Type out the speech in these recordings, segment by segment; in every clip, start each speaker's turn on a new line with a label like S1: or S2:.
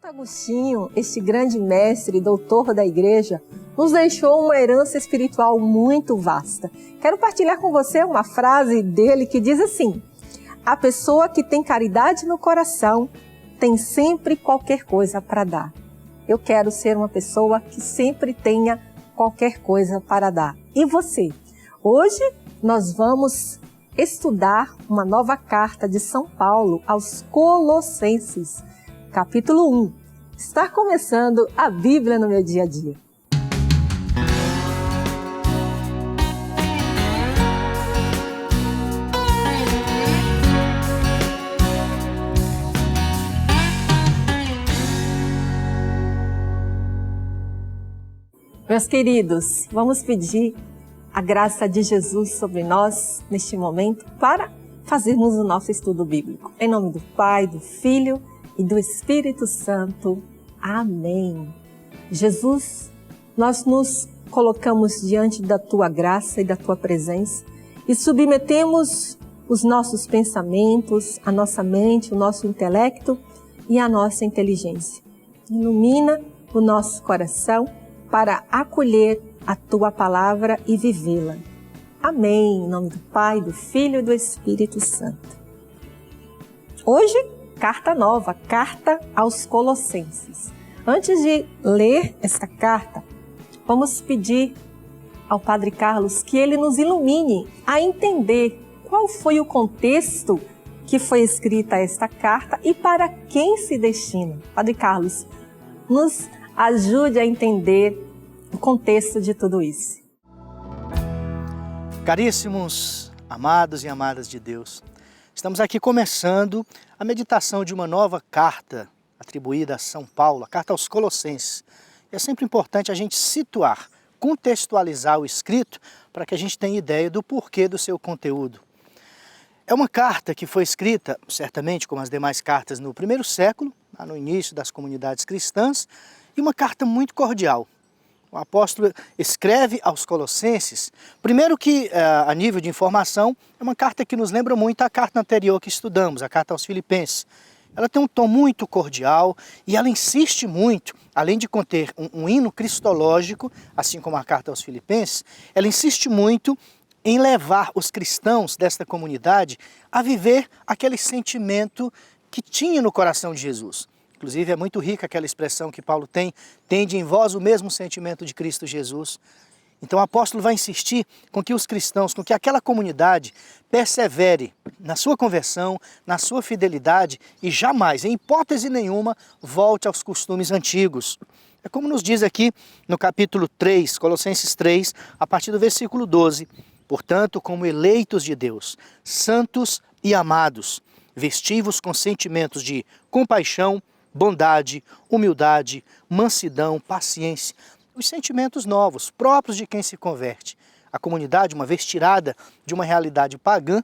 S1: Agostinho, este grande mestre e doutor da igreja, nos deixou uma herança espiritual muito vasta. Quero partilhar com você uma frase dele que diz assim: a pessoa que tem caridade no coração tem sempre qualquer coisa para dar. Eu quero ser uma pessoa que sempre tenha qualquer coisa para dar. E você? Hoje nós vamos estudar uma nova carta de São Paulo aos Colossenses, capítulo 1. Está começando a Bíblia no meu dia a dia. Meus queridos, vamos pedir a graça de Jesus sobre nós neste momento para fazermos o nosso estudo bíblico. Em nome do Pai, do Filho e do Espírito Santo. Amém. Jesus, nós nos colocamos diante da Tua graça e da Tua presença e submetemos os nossos pensamentos, a nossa mente, o nosso intelecto e a nossa inteligência. Ilumina o nosso coração para acolher a Tua palavra e vivê-la. Amém. Em nome do Pai, do Filho e do Espírito Santo. Hoje, carta nova, carta aos Colossenses. Antes de ler esta carta, vamos pedir ao Padre Carlos que ele nos ilumine a entender qual foi o contexto que foi escrita esta carta e para quem se destina. Padre Carlos, nos ajude a entender o contexto de tudo isso.
S2: Caríssimos, amados e amadas de Deus, estamos aqui começando a meditação de uma nova carta atribuída a São Paulo, a carta aos Colossenses. E é sempre importante a gente situar, contextualizar o escrito para que a gente tenha ideia do porquê do seu conteúdo. É uma carta que foi escrita, certamente como as demais cartas no primeiro século, lá no início das comunidades cristãs, e uma carta muito cordial. O apóstolo escreve aos Colossenses, primeiro que, a nível de informação, é uma carta que nos lembra muito a carta anterior que estudamos, a carta aos Filipenses. Ela tem um tom muito cordial e ela insiste muito, além de conter um hino cristológico, assim como a carta aos Filipenses, ela insiste muito em levar os cristãos desta comunidade a viver aquele sentimento que tinha no coração de Jesus. Inclusive é muito rica aquela expressão que Paulo tem, tende em vós o mesmo sentimento de Cristo Jesus. Então o apóstolo vai insistir com que os cristãos, com que aquela comunidade persevere na sua conversão, na sua fidelidade e jamais, em hipótese nenhuma, volte aos costumes antigos. É como nos diz aqui no capítulo 3, Colossenses 3, a partir do versículo 12. Portanto, como eleitos de Deus, santos e amados, vestivos com sentimentos de compaixão, bondade, humildade, mansidão, paciência, os sentimentos novos, próprios de quem se converte. A comunidade, uma vez tirada de uma realidade pagã,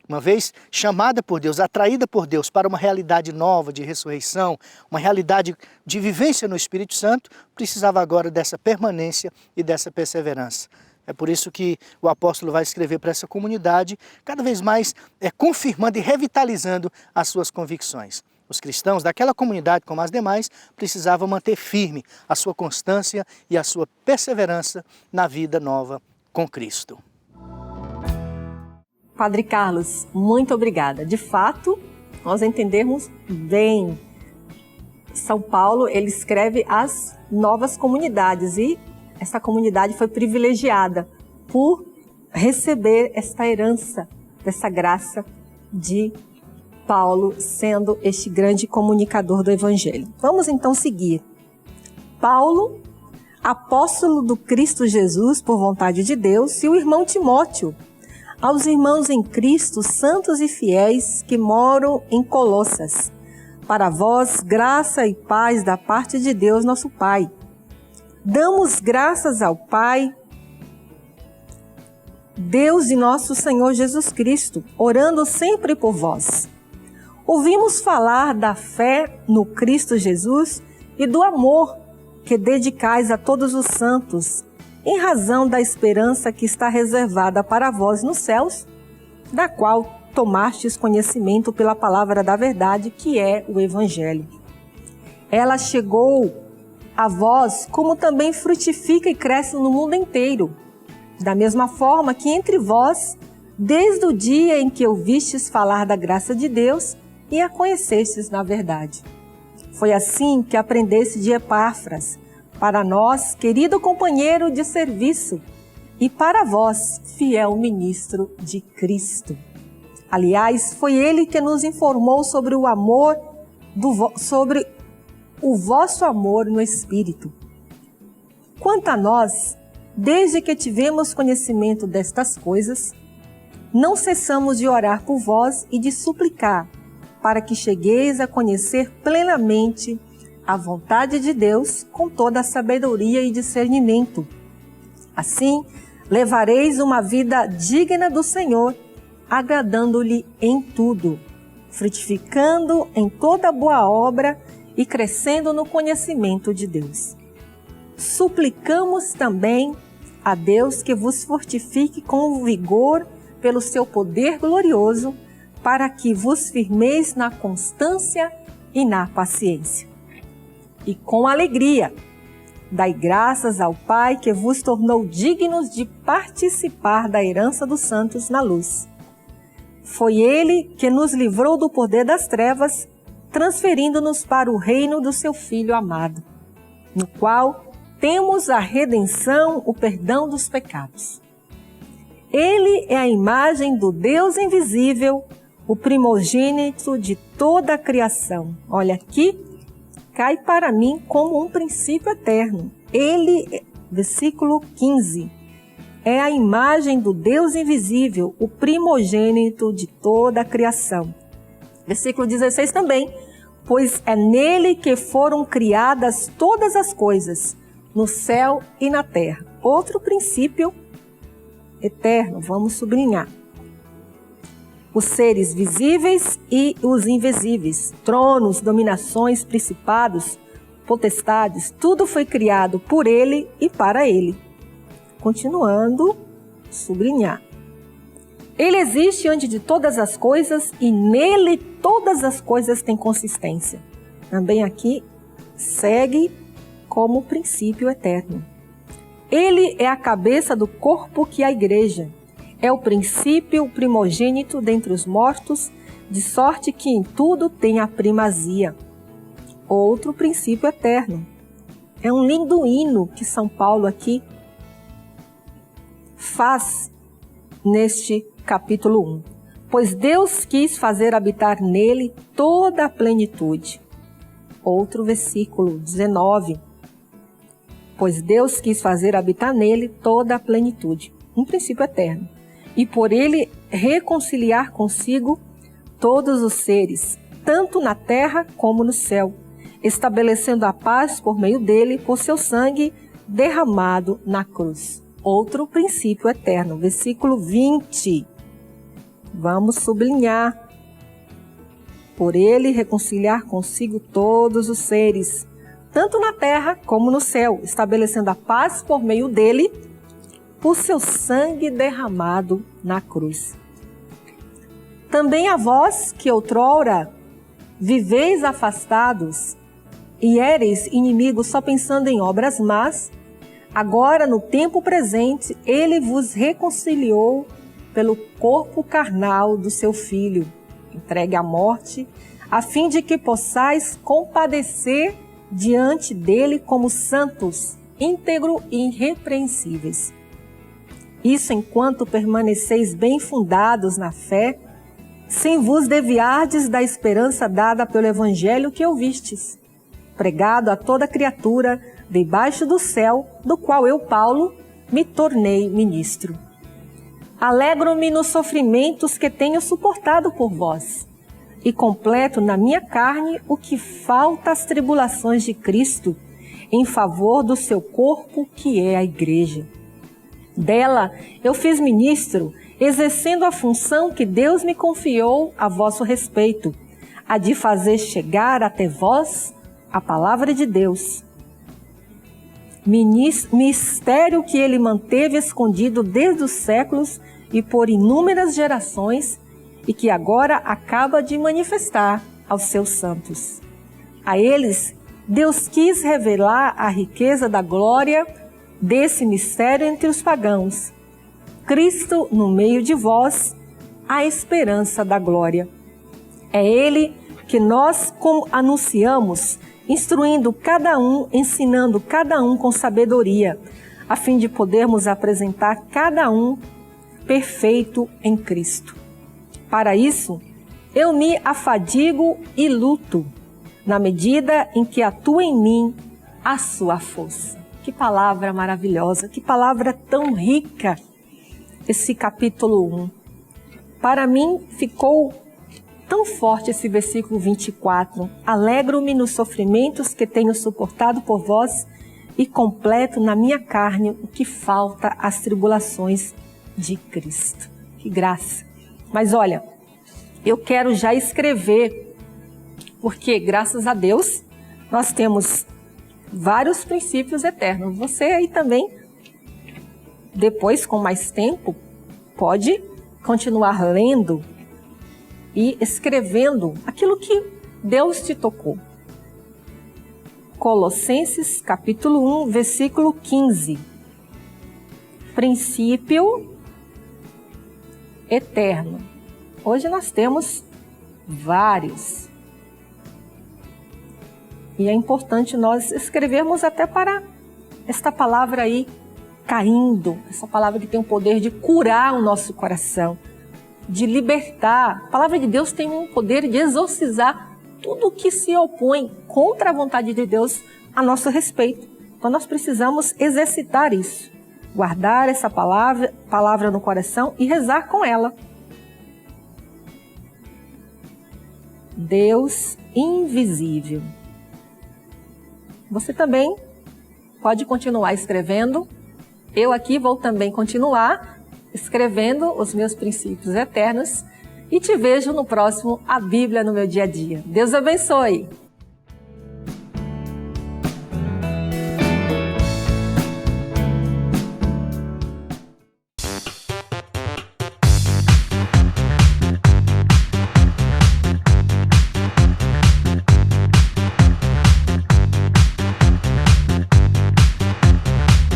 S2: uma vez chamada por Deus, atraída por Deus para uma realidade nova de ressurreição, uma realidade de vivência no Espírito Santo, precisava agora dessa permanência e dessa perseverança. É por isso que o apóstolo vai escrever para essa comunidade, cada vez mais confirmando e revitalizando as suas convicções. Os cristãos daquela comunidade, como as demais, precisavam manter firme a sua constância e a sua perseverança na vida nova com Cristo.
S1: Padre Carlos, muito obrigada. De fato, nós entendemos bem. São Paulo, ele escreve as novas comunidades e essa comunidade foi privilegiada por receber esta herança, dessa graça de Paulo, sendo este grande comunicador do Evangelho. Vamos então seguir. Paulo, apóstolo do Cristo Jesus por vontade de Deus, e o irmão Timóteo, aos irmãos em Cristo, santos e fiéis que moram em Colossas. Para vós, graça e paz da parte de Deus, nosso Pai. Damos graças ao Pai, Deus e nosso Senhor Jesus Cristo, orando sempre por vós. Ouvimos falar da fé no Cristo Jesus e do amor que dedicais a todos os santos, em razão da esperança que está reservada para vós nos céus, da qual tomastes conhecimento pela palavra da verdade, que é o Evangelho. ela chegou a vós, como também frutifica e cresce no mundo inteiro. Da mesma forma que entre vós, desde o dia em que ouvistes falar da graça de Deus e a conhecestes na verdade. Foi assim que aprendeste de Epáfras, para nós, querido companheiro de serviço, e para vós, fiel ministro de Cristo. Aliás, foi ele que nos informou sobre o amor, sobre o vosso amor no Espírito. Quanto a nós, desde que tivemos conhecimento destas coisas, não cessamos de orar por vós e de suplicar, para que chegueis a conhecer plenamente a vontade de Deus com toda a sabedoria e discernimento. Assim, levareis uma vida digna do Senhor, agradando-lhe em tudo, frutificando em toda boa obra e crescendo no conhecimento de Deus. Suplicamos também a Deus que vos fortifique com vigor pelo seu poder glorioso, para que vos firmeis na constância e na paciência. E com alegria, dai graças ao Pai que vos tornou dignos de participar da herança dos santos na luz. Foi Ele que nos livrou do poder das trevas, transferindo-nos para o reino do seu Filho amado, no qual temos a redenção, o perdão dos pecados. Ele é a imagem do Deus invisível, o primogênito de toda a criação. Olha aqui, cai para mim como um princípio eterno. Ele, versículo 15, é a imagem do Deus invisível, o primogênito de toda a criação. Versículo 16 também, pois é nele que foram criadas todas as coisas, no céu e na terra. Outro princípio eterno, vamos sublinhar. Os seres visíveis e os invisíveis, tronos, dominações, principados, potestades, tudo foi criado por ele e para ele. Continuando, sublinhar. Ele existe antes de todas as coisas e nele todas as coisas têm consistência. Também aqui segue como princípio eterno. Ele é a cabeça do corpo que é a igreja. É o princípio, o primogênito dentre os mortos, de sorte que em tudo tem a primazia. Outro princípio eterno. É um lindo hino que São Paulo aqui faz neste capítulo 1. Pois Deus quis fazer habitar nele toda a plenitude. Outro versículo 19. Pois Deus quis fazer habitar nele toda a plenitude. Um princípio eterno. E por ele reconciliar consigo todos os seres, tanto na terra como no céu, estabelecendo a paz por meio dele, por seu sangue derramado na cruz. Outro princípio eterno, versículo 20. Vamos sublinhar. Por ele reconciliar consigo todos os seres, tanto na terra como no céu, estabelecendo a paz por meio dele, por seu sangue derramado na cruz. Também a vós que outrora viveis afastados e éreis inimigos só pensando em obras más, agora no tempo presente ele vos reconciliou pelo corpo carnal do seu Filho, entregue à morte, a fim de que possais compadecer diante dele como santos, íntegros e irrepreensíveis. Isso enquanto permaneceis bem fundados na fé, sem vos desviardes da esperança dada pelo Evangelho que ouvistes, pregado a toda criatura debaixo do céu, do qual eu, Paulo, me tornei ministro. Alegro-me nos sofrimentos que tenho suportado por vós, e completo na minha carne o que falta às tribulações de Cristo, em favor do seu corpo, que é a Igreja. Dela eu fiz ministro, exercendo a função que Deus me confiou a vosso respeito, a de fazer chegar até vós a palavra de Deus. Mistério que ele manteve escondido desde os séculos e por inúmeras gerações, e que agora acaba de manifestar aos seus santos. A eles Deus quis revelar a riqueza da glória desse mistério entre os pagãos. Cristo no meio de vós, a esperança da glória. É Ele que nós anunciamos, instruindo cada um, ensinando cada um com sabedoria, a fim de podermos apresentar cada um perfeito em Cristo. Para isso, eu me afadigo e luto, na medida em que atua em mim a sua força. Que palavra maravilhosa, que palavra tão rica, esse capítulo 1. Para mim ficou tão forte esse versículo 24. Alegro-me nos sofrimentos que tenho suportado por vós e completo na minha carne o que falta às tribulações de Cristo. Que graça! Mas olha, eu quero já escrever, porque graças a Deus nós temos vários princípios eternos. Você aí também, depois com mais tempo, pode continuar lendo e escrevendo aquilo que Deus te tocou. Colossenses capítulo 1, versículo 15. Princípio eterno. Hoje nós temos vários. E é importante nós escrevermos até para esta palavra aí caindo, essa palavra que tem o poder de curar o nosso coração, de libertar. A palavra de Deus tem um poder de exorcizar tudo o que se opõe contra a vontade de Deus a nosso respeito. Então nós precisamos exercitar isso, guardar essa palavra no coração e rezar com ela. Deus invisível. Você também pode continuar escrevendo. Eu aqui vou também continuar escrevendo os meus princípios eternos e te vejo no próximo A Bíblia no Meu Dia a Dia. Deus abençoe!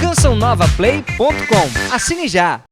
S3: CançãoNovaPlay.com. Assine já!